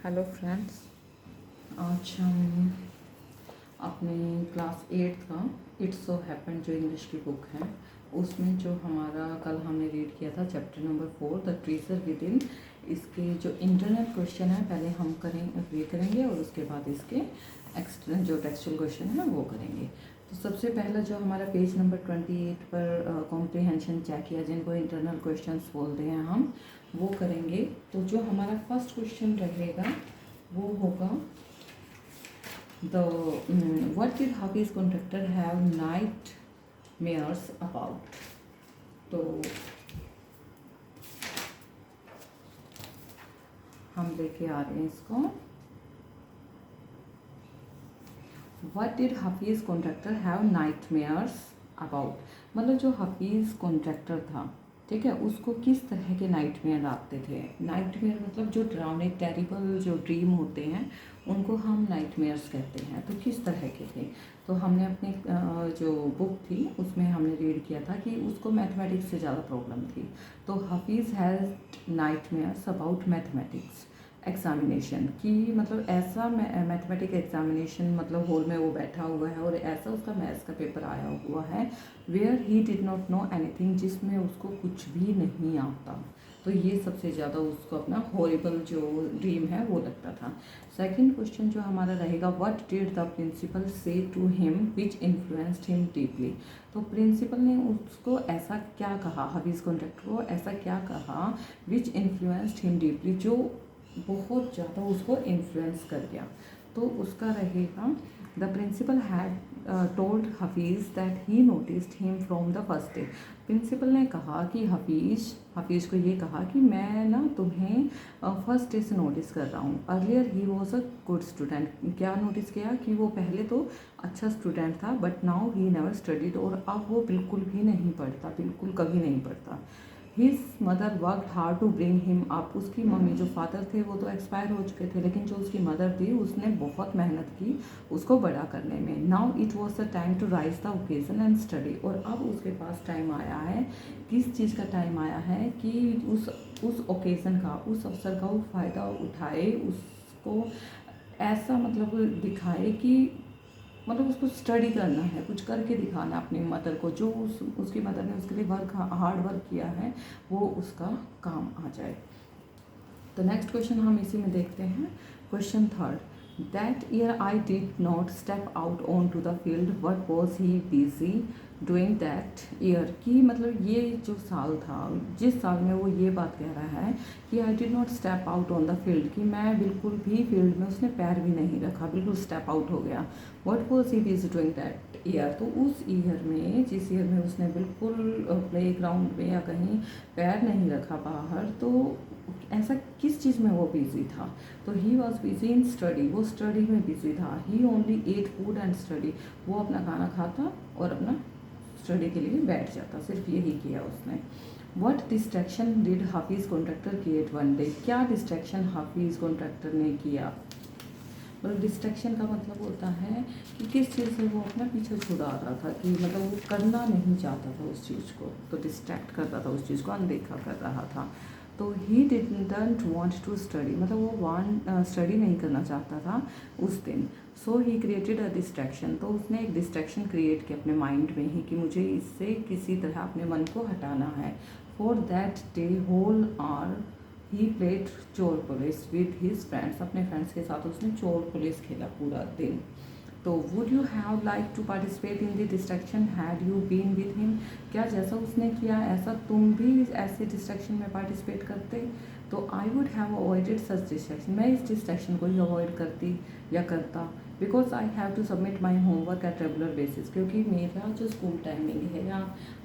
Hello friends, आज हम अपने क्लास 8 का इट्स सो हैपन जो इंग्लिश की बुक है उसमें जो हमारा कल हमने रीड किया था chapter number 4 the treasure with in, इसके जो इंटरनल क्वेश्चन है पहले हम करेंगे और उसके बाद इसके एक्सटर्नल जो टेक्सचुअल क्वेश्चन है वो करेंगे। तो सबसे पहला जो हमारा पेज नंबर 28 पर कॉम्प्रिहेंशन चेक किया जिनको इंटरनल क्वेश्चंस बोलते हैं हम वो करेंगे। तो जो हमारा फर्स्ट क्वेश्चन रहेगा वो होगा the what did Hafiz Contractor have nightmares about. तो हम लेके आ रहे हैं इसको। What did Hafiz Contractor have nightmares about, मतलब जो हाफिज कॉन्ट्रैक्टर था, ठीक है, उसको किस तरह के नाइटमेयर आते थे। नाइटमेयर मतलब जो डरावने टेरिबल जो ड्रीम होते हैं उनको हम नाइटमेयर्स कहते हैं। तो किस तरह के थे, तो हमने अपनी जो बुक थी उसमें हमने रीड किया था कि उसको मैथमेटिक्स से ज़्यादा प्रॉब्लम थी। तो हाफिज़ has nightmares about mathematics examination की, मतलब ऐसा मैथमेटिक एग्जामिनेशन मतलब हॉल में वो बैठा हुआ है और ऐसा उसका मैथ्स का पेपर आया हुआ है where he did not know anything, जिसमें उसको कुछ भी नहीं आता। तो ये सबसे ज़्यादा उसको अपना हॉरिबल जो ड्रीम है वो लगता था। सेकंड क्वेश्चन जो हमारा रहेगा what did the principal say to him which influenced him deeply. तो प्रिंसिपल ने उसको ऐसा क्या कहा, हाफिज कॉन्ट्रैक्टर को ऐसा क्या कहा विच इन्फ्लुएंस्ड हिम डीपली, जो बहुत ज़्यादा उसको इन्फ्लुएंस कर गया। तो उसका रहेगा the principal had told Hafeez that he noticed him from the first day. Principal ने कहा कि हफीज़ को ये कहा कि मैं ना तुम्हें फर्स्ट डे से नोटिस कर रहा हूँ। Earlier he was a good student, क्या नोटिस किया कि वो पहले तो अच्छा स्टूडेंट था but now he never studied, और अब वो बिल्कुल भी नहीं पढ़ता, बिल्कुल कभी नहीं पढ़ता। His mother worked hard to bring him up, उसकी मम्मी जो फादर थे वो तो एक्सपायर हो चुके थे लेकिन जो उसकी मदर थी उसने बहुत मेहनत की उसको बड़ा करने में। Now it was the time to rise the occasion and study, और अब उसके पास टाइम आया है, किस चीज़ का टाइम आया है कि उस ओकेज़न का, उस अवसर का वो फ़ायदा उठाए, उसको ऐसा मतलब दिखाए कि मतलब उसको स्टडी करना है, कुछ करके दिखाना अपनी मदर को, जो उसकी मदर ने उसके लिए हार्ड वर्क किया है वो उसका काम आ जाए। तो नेक्स्ट क्वेश्चन हम इसी में देखते हैं। Question third that year I did not step out on to the field what was he busy doing that year, की मतलब ये जो साल था, जिस साल में वो ये बात कह रहा है कि आई did not step out on the field, कि मैं बिल्कुल भी फील्ड में उसने पैर भी नहीं रखा, बिल्कुल स्टेप आउट हो गया। What was he busy doing that year, तो उस ईयर में, जिस ईयर में उसने बिल्कुल प्ले ग्राउंड में या कहीं पैर नहीं रखा बाहर, तो ऐसा किस चीज़ में वो बिजी था। तो he was busy in study, वो स्टडी में बिजी था। He only ate food and study, वो अपना खाना खाता और अपना स्टडी के लिए बैठ जाता, सिर्फ यही किया उसने। वट डिस्ट्रैक्शन डिड हाफिज़ कॉन्ट्रैक्टर क्रिएट वन डे, क्या डिस्ट्रैक्शन हाफिज़ कॉन्ट्रैक्टर ने किया। मतलब डिस्ट्रैक्शन का मतलब होता है कि किस चीज़ से वो अपना पीछे छुड़ा रहा था, कि मतलब वो करना नहीं चाहता था उस चीज़ को, तो डिस्ट्रैक्ट करता था उस चीज़ को, अनदेखा कर रहा था। तो he didn't want to study, मतलब वो स्टडी नहीं करना चाहता था उस दिन। सो ही क्रिएटेड अ डिस्ट्रैक्शन, तो उसने एक डिस्ट्रैक्शन क्रिएट किया अपने माइंड में ही कि मुझे इससे किसी तरह अपने मन को हटाना है। For that day whole hour he played chor police with his friends, अपने फ्रेंड्स के साथ उसने चोर पुलिस खेला पूरा दिन। तो would you have like to participate in the distraction had you been with him, क्या जैसा उसने किया ऐसा तुम भी ऐसे डिस्ट्रैक्शन में पार्टिसिपेट करते। तो I would have avoided such distraction, मैं इस डिस्ट्रैक्शन को ही अवॉइड करती या करता। Because I have to submit my homework at regular basis, क्योंकि मेरा जो स्कूल टाइमिंग है या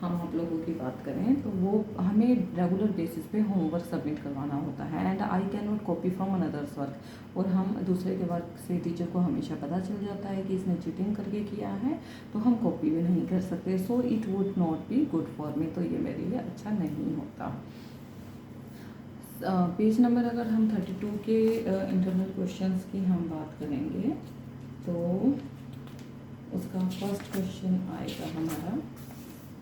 हम आप लोगों की बात करें तो वो हमें रेगुलर बेसिस पे होमवर्क सबमिट करवाना होता है। And I can not copy from another's work, और हम दूसरे के वर्क से टीचर को हमेशा पता चल जाता है कि इसने चीटिंग करके किया है, तो हम कॉपी भी नहीं कर सकते। So it would not be good for me, तो ये मेरे लिए अच्छा नहीं होता। पेज नंबर अगर हम 32 के इंटरनल क्वेश्चंस की हम बात करेंगे तो उसका फर्स्ट क्वेश्चन आएगा हमारा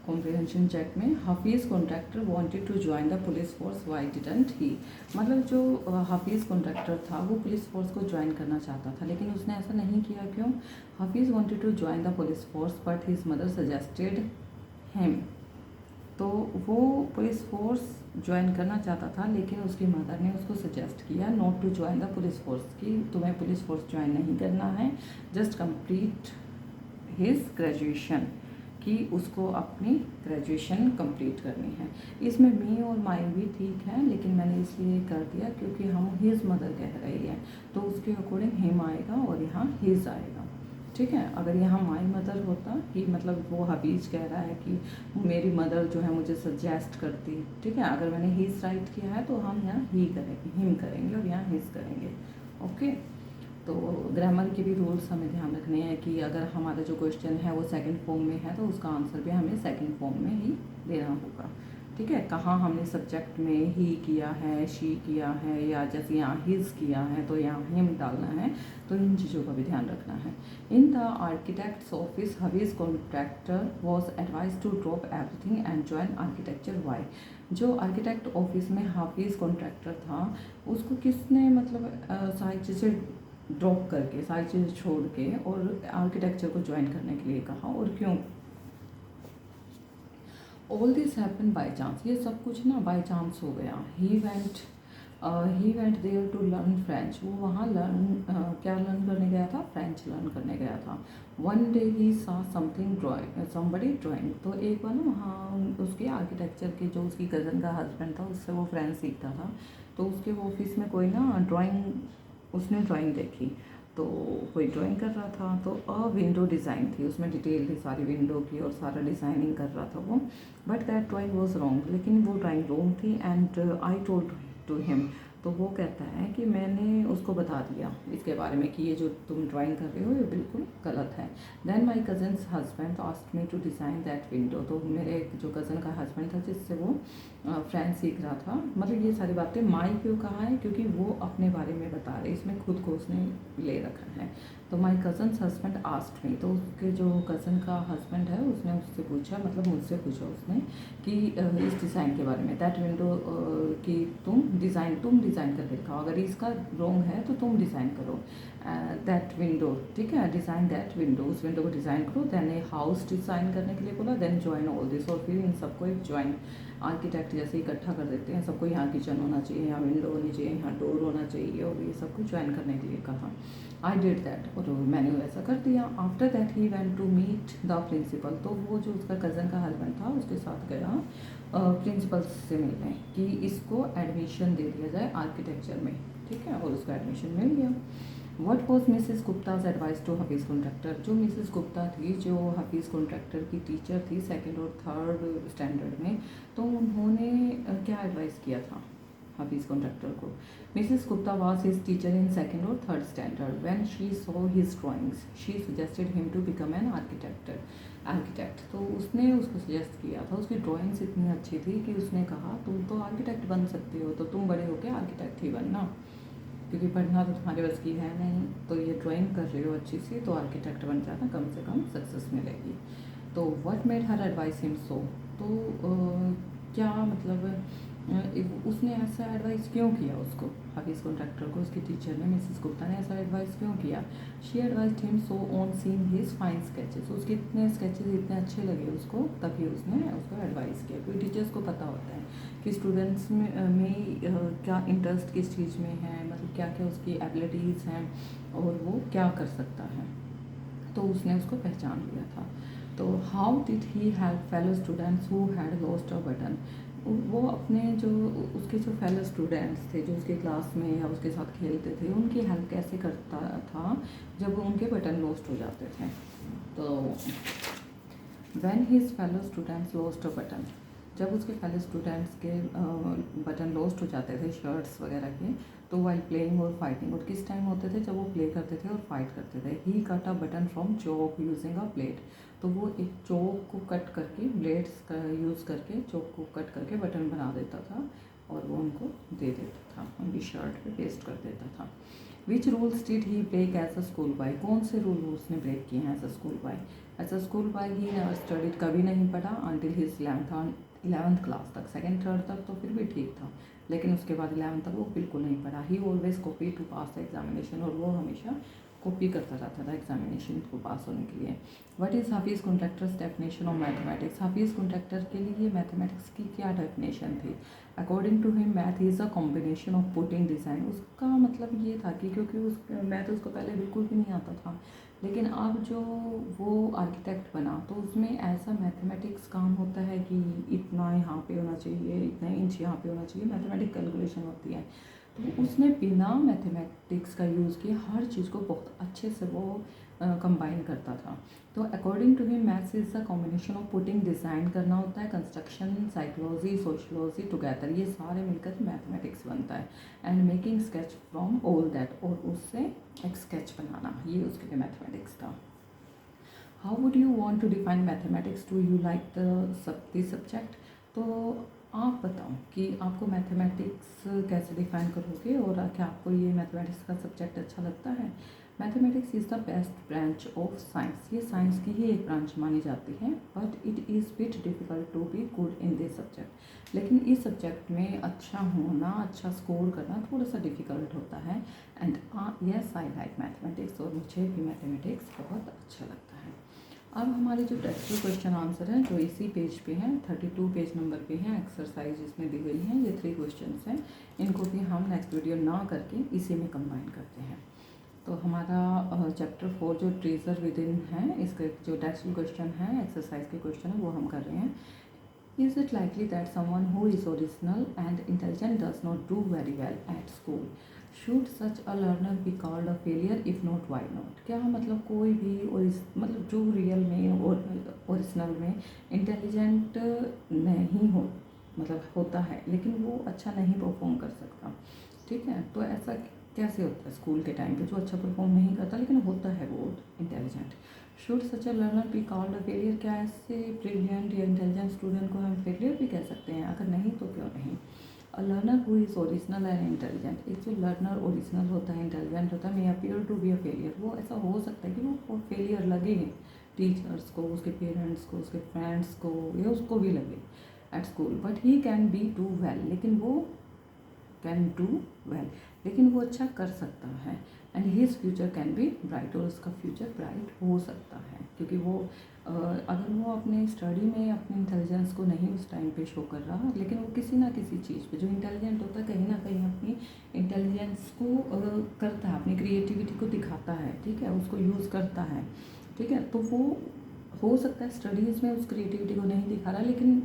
कॉम्प्रिहेंशन चेक में Hafeez Contractor wanted to join the police force, why didn't he. मतलब जो हफीज़ कॉन्ट्रैक्टर था वो पुलिस फोर्स को ज्वाइन करना चाहता था, लेकिन उसने ऐसा नहीं किया। क्यों? Hafeez wanted to join the police force but his mother suggested him. तो वो पुलिस फोर्स ज्वाइन करना चाहता था, लेकिन उसकी मदर ने उसको सजेस्ट किया not to join the police force, कि तुम्हें पुलिस फोर्स ज्वाइन नहीं करना है, जस्ट कंप्लीट हिज ग्रेजुएशन, कि उसको अपनी ग्रेजुएशन कंप्लीट करनी है। इसमें मी और माई भी ठीक है, लेकिन मैंने इसलिए कर दिया क्योंकि हम हिज मदर कह रहे हैं, तो उसके अकॉर्डिंग हिम आएगा और यहाँ हिज आएगा। ठीक है, अगर यहाँ माई मदर होता कि मतलब वो हफीज़ कह रहा है कि मेरी मदर जो है मुझे सजेस्ट करती, ठीक है, अगर मैंने हिज राइट किया है तो हम यहाँ ही करेंगे, हिम करेंगे और यहाँ हिज करेंगे। ओके, तो ग्रामर के भी रूल्स हमें ध्यान रखने हैं कि अगर हमारा जो क्वेश्चन है वो सेकंड फॉर्म में है तो उसका आंसर भी हमें सेकंड फॉर्म में ही देना होगा। ठीक है, कहाँ हमने सब्जेक्ट में ही किया है, शी किया है, या जैसे यहाँ हिज किया है तो यहाँ हिम डालना है, तो इन चीज़ों का भी ध्यान रखना है। In the architect's office Hafeez Contractor was advise to drop everything and join architecture, why. जो आर्किटेक्ट ऑफिस में हाफिज़ कॉन्ट्रैक्टर था उसको किसने मतलब सारी चीज़ें ड्रॉप करके, सारी चीज़ें छोड़ के और आर्किटेक्चर को ज्वाइन करने के लिए कहा, और क्यों? All this happen by chance, ये सब कुछ ना बाई चांस हो गया। He went there to learn French, वो वहाँ क्या लर्न करने गया था? फ्रेंच लर्न करने गया था। वन डे ही सा समथिंग ड्राइंग, समबडी ड्राइंग, तो एक बार ना वहाँ उसके आर्किटेक्चर के जो उसकी कज़न का हस्बैंड था उससे वो फ्रेंच सीखता था, तो उसके ऑफिस में कोई ना ड्राइंग, उसने ड्राइंग देखी, तो कोई ड्राइंग कर रहा था, तो अ विंडो डिज़ाइन थी, उसमें डिटेल थी सारी विंडो की और सारा डिज़ाइनिंग कर रहा था वो, but that drawing was wrong, लेकिन वो ड्राइंग रॉन्ग थी। And I told to him, तो वो कहता है कि मैंने उसको बता दिया इसके बारे में कि ये जो तुम ड्राइंग कर रहे हो ये बिल्कुल गलत है। Then my cousin's husband asked me to design that window, तो मेरे जो कज़न का हस्बैंड था जिससे वो फ्रेंच सीख रहा था, मतलब ये सारी बातें माई क्यों कहा है? क्योंकि वो अपने बारे में बता रहे, इसमें खुद को उसने ले रखा है। तो माई कज़न्स हस्बैंड आस्क्ड मी, तो उसके जो कज़न का हस्बैंड है उसने उससे पूछा, मतलब मुझसे पूछा उसने कि इस डिज़ाइन के बारे में, दैट विंडो कि तुम डिज़ाइन करके दिखाओ, अगर इसका रॉन्ग है तो तुम डिज़ाइन करो दैट विंडो, ठीक है, डिज़ाइन दैट विंडो, उस विंडो को डिज़ाइन करो। देन ए हाउस डिज़ाइन करने के लिए बोला, देन ज्वाइन ऑल दिस, और फिर इन सबको एक ज्वाइन आर्किटेक्ट जैसे इकट्ठा कर देते हैं सबको, यहाँ किचन होना चाहिए, यहाँ विंडो होनी चाहिए, यहाँ डोर होना चाहिए, और ये सब कुछ ज्वाइन करने के लिए कहा। आई डिड दैट, और मैंने वैसा कर दिया। After that he went to meet the principal, तो वो जो उसका कज़न का हस्बैंड था उसके साथ गया प्रिंसिपल से मिलने कि इसको एडमिशन दे दिया जाए आर्किटेक्चर में, ठीक है, और उसको एडमिशन मिल गया। What was Mrs Gupta's advice to Hafeez Contractor, जो मिसिज़ गुप्ता थी जो हफीज़ कॉन्ट्रैक्टर की टीचर थी सेकेंड और थर्ड स्टैंडर्ड में, तो उन्होंने क्या एडवाइस किया था हफीज़ कॉन्ट्रैक्टर को? Mrs Gupta was his teacher in second और third standard, when she saw his drawings she suggested him to become an architect, तो उसने उसको सजेस्ट किया था, उसकी ड्राइंग्स इतनी अच्छी थी कि उसने कहा तुम तो आर्किटेक्ट बन सकती हो, तो तुम बड़े होकर आर्किटेक्ट ही बनना, क्योंकि पढ़ना तो तुम्हारे बस की है नहीं, तो ये ड्राइंग कर रही हो अच्छी सी, तो आर्किटेक्ट बन जाना, कम से कम सक्सेस मिलेगी। तो what made her advice him so, तो क्या मतलब उसने ऐसा एडवाइस क्यों किया उसको, हफीज़ कॉन्ट्रैक्टर को, उसकी टीचर ने मिसिस गुप्ता ने ऐसा एडवाइस क्यों किया? She advised him so on seeing his fine sketches, उसके इतने स्केचेस इतने अच्छे लगे उसको, तभी उसने उसको एडवाइस किया, क्योंकि टीचर्स को पता होता है कि स्टूडेंट्स में क्या इंटरेस्ट किस चीज़ में है, मतलब क्या क्या उसकी एबिलिटीज़ हैं और वो क्या कर सकता है, तो उसने उसको पहचान लिया था। तो how did he help fellow students who had lost a button, वो अपने जो उसके जो फेलो स्टूडेंट्स थे जो उसके क्लास में या उसके साथ खेलते थे उनकी हेल्प कैसे करता था जब उनके बटन लॉस्ट हो जाते थे? तो when his fellow students lost a button, जब उसके फेलो स्टूडेंट्स के बटन लॉस्ट हो जाते थे शर्ट्स वगैरह के, तो वाइल प्लेइंग और फाइटिंग, और किस टाइम होते थे? जब वो प्ले करते थे और फाइट करते थे। He cut a button from chalk using a blade, तो वो एक चॉक को कट करके, ब्लेड्स का यूज़ करके चॉक को कट करके बटन बना देता था और वो उनको दे देता था, उनकी शर्ट पे पेस्ट कर देता था। Which rules did he break as a school boy, कौन से रूल उसने ब्रेक किए हैं as a school boy. As a school boy he never studied, कभी नहीं पढ़ा अंटिल हिज 11th क्लास तक, सेकेंड थर्ड तक तो फिर भी ठीक था, लेकिन उसके बाद 11th तक वो बिल्कुल नहीं पढ़ा। He always copy to pass the examination, और वो हमेशा कॉपी करता रहता था एग्जामिनेशन को पास होने के लिए। What is Hafiz Contractor's definition of mathematics, Hafiz Contractor के लिए मैथमेटिक्स की क्या डेफिनेशन थी। According to him math is a combination of putting design, उसका मतलब ये था कि क्योंकि उस मैथ उसको पहले बिल्कुल भी नहीं आता था, लेकिन अब जो वो आर्किटेक्ट बना तो उसमें ऐसा मैथमेटिक्स काम होता है कि इतना यहाँ पे होना चाहिए, इतना इंच यहाँ पे होना चाहिए, मैथमेटिक कैलकुलेशन होती है। तो उसने बिना मैथमेटिक्स का यूज़ किए हर चीज़ को बहुत अच्छे से वो कंबाइन करता था। तो according to him maths is the combination of putting, design करना होता है, कंस्ट्रक्शन, साइकोलॉजी, सोशलॉजी टुगेदर, ये सारे मिलकर मैथमेटिक्स बनता है। And making sketch from all that, और उससे एक स्केच बनाना, ये उसके लिए मैथमेटिक्स था। How would you want to define mathematics, do you like the subject. तो आप बताओ कि आपको मैथमेटिक्स कैसे डिफाइन करोगे, और क्या आपको ये मैथमेटिक्स का सब्जेक्ट अच्छा लगता है। Mathematics is the best branch of science, ये साइंस की ही एक ब्रांच मानी जाती है, but it is bit difficult to be good in this subject, लेकिन इस सब्जेक्ट में अच्छा होना, अच्छा स्कोर करना थोड़ा सा डिफ़िकल्ट होता है। And yes I like mathematics, और मुझे भी मैथमेटिक्स बहुत अच्छा लगता है। अब हमारे जो टेक्स्ट क्वेश्चन आंसर हैं जो इसी पेज पे हैं, 32 पेज नंबर पे हैं, एक्सरसाइज इसमें दी गई हैं, ये 3 क्वेश्चंस हैं, इनको भी हम नेक्स्ट वीडियो ना करके इसी में कंबाइन करते हैं। तो हमारा चैप्टर 4 जो ट्रेजर विद इन है, इसके जो टेक्स्ट क्वेश्चन है, एक्सरसाइज के क्वेश्चन है, वो हम कर रहे हैं। Is it likely that someone who is original and intelligent does not do very well at school? Should such a learner be called a failure? If not, why not? क्या मतलब कोई भी मतलब जो रियल में और ओरिजिनल में intelligent नहीं हो, मतलब होता है लेकिन वो अच्छा नहीं परफॉर्म कर सकता, ठीक है, तो ऐसा कैसे होता है स्कूल के टाइम पे, जो अच्छा परफॉर्म नहीं करता लेकिन होता है वो intelligent. Should such a learner be called a failure, क्या ऐसे ब्रिलियंट या इंटेलिजेंट स्टूडेंट को हम फेलियर भी कह सकते हैं, अगर नहीं तो क्यों नहीं। A learner who is original and intelligent, एक जो लर्नर ओरिजिनल होता है, इंटेलिजेंट होता है, may appear to be a failure, वो ऐसा हो सकता है कि वो फेलियर लगे टीचर्स को, उसके पेरेंट्स को, उसके फ्रेंड्स को, या उसको भी लगे at school, but he can be do well, लेकिन वो कैन डू वेल, लेकिन वो अच्छा कर सकता है। And his future can be bright, और उसका फ्यूचर ब्राइट हो सकता है, क्योंकि वो अगर वो अपने स्टडी में अपने इंटेलिजेंस को नहीं उस टाइम पे शो कर रहा, लेकिन वो किसी ना किसी चीज़ पे, जो इंटेलिजेंट होता है कहीं ना कहीं अपनी इंटेलिजेंस को करता है, अपनी क्रिएटिविटी को दिखाता है, ठीक है, उसको यूज़ करता है, ठीक है, तो वो हो सकता है स्टडीज़ में उस क्रिएटिविटी को नहीं दिखा रहा, लेकिन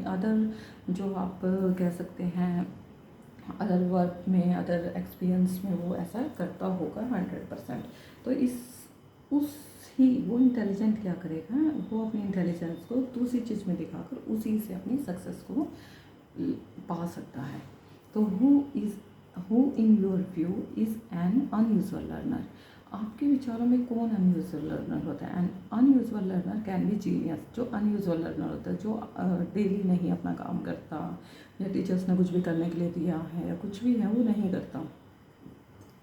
अदर जो आप कह सकते हैं अदर वर्क में, अदर एक्सपीरियंस में वो ऐसा करता होगा 100%। तो वो इंटेलिजेंट क्या करेगा, वो अपनी इंटेलिजेंस को दूसरी चीज़ में दिखाकर उसी से अपनी सक्सेस को पा सकता है। तो who in your view is an unusual learner, आपके विचारों में कौन अनयूजुअल लर्नर होता है। And unusual learner can be genius, जो अनयूजुअल लर्नर होता है, जो डेली नहीं अपना काम करता, या टीचर्स ने कुछ भी करने के लिए दिया है या कुछ भी है वो नहीं करता,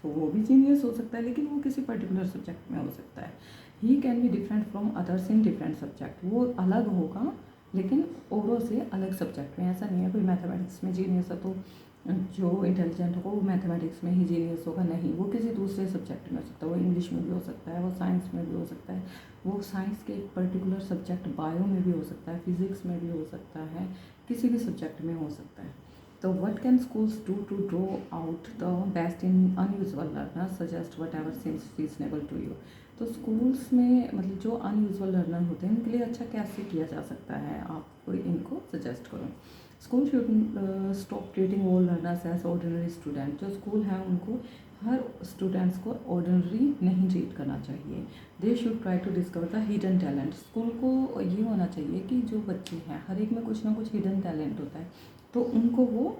तो वो भी जीनियस हो सकता है, लेकिन वो किसी पर्टिकुलर सब्जेक्ट में हो सकता है। He can be different from others in different subject, वो अलग होगा लेकिन औरों से अलग सब्जेक्ट में। ऐसा नहीं है कोई मैथमेटिक्स में जीनियस है तो जो इंटेलिजेंट होगा वो मैथमेटिक्स में ही जीनियस होगा, नहीं, वो किसी दूसरे सब्जेक्ट में हो सकता है, वो इंग्लिश में भी हो सकता है, वो साइंस में भी हो सकता है, वो साइंस के एक पर्टिकुलर सब्जेक्ट बायो में भी हो सकता है, फिजिक्स में भी हो सकता है, किसी भी सब्जेक्ट में हो सकता है। तो what can schools do to draw out the best in unusual learner, suggest whatever seems reasonable to you. तो स्कूल्स में मतलब जो अनयूजुअल लर्नर होते हैं उनके लिए अच्छा कैसे किया जा सकता है, आप इनको सजेस्ट करो। School should stop treating all learners as ordinary student, जो स्कूल है उनको हर स्टूडेंट्स को ऑर्डिनरी नहीं ट्रीट करना चाहिए। They should try to discover the hidden talent, school को ये होना चाहिए कि जो बच्चे हैं हर एक में कुछ ना कुछ हिडन टैलेंट होता है, तो उनको वो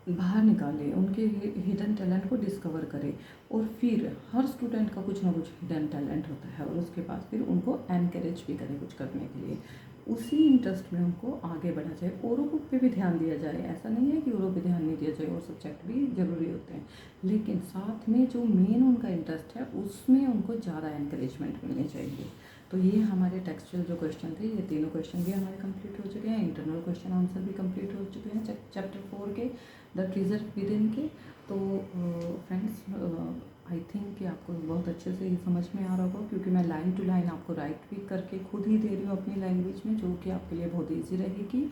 बाहर निकाले, उनके हिडन टैलेंट को डिस्कवर करे, और फिर हर स्टूडेंट का कुछ ना कुछ हिडन टैलेंट होता है और उसके बाद फिर उनको एनकरेज भी करे कुछ करने के लिए। उसी इंटरेस्ट में उनको आगे बढ़ा जाए। औरों पे भी ध्यान दिया जाए, ऐसा नहीं है कि औरों पे ध्यान नहीं दिया जाए, और सब्जेक्ट भी ज़रूरी होते हैं, लेकिन साथ में जो मेन उनका इंटरेस्ट है उसमें उनको ज़्यादा एनकरेजमेंट मिलनी चाहिए। तो ये हमारे टेक्सचुअल जो क्वेश्चन थे, ये तीनों क्वेश्चन भी हमारे कंप्लीट हो चुके हैं, इंटरनल क्वेश्चन आंसर भी कंप्लीट हो चुके हैं चैप्टर 4 के, द ट्रीजर विद इन के। तो फ्रेंड्स, आई थिंक कि आपको बहुत अच्छे से ये समझ में आ रहा होगा, क्योंकि मैं लाइन टू लाइन आपको राइट भी करके खुद ही दे रही हूँ अपनी लैंग्वेज में, जो कि आपके लिए बहुत ईजी रहेगी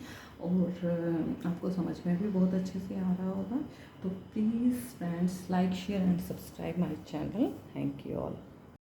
और आपको समझ में भी बहुत अच्छे से आ रहा होगा। तो please friends, like share and subscribe my channel. Thank you all.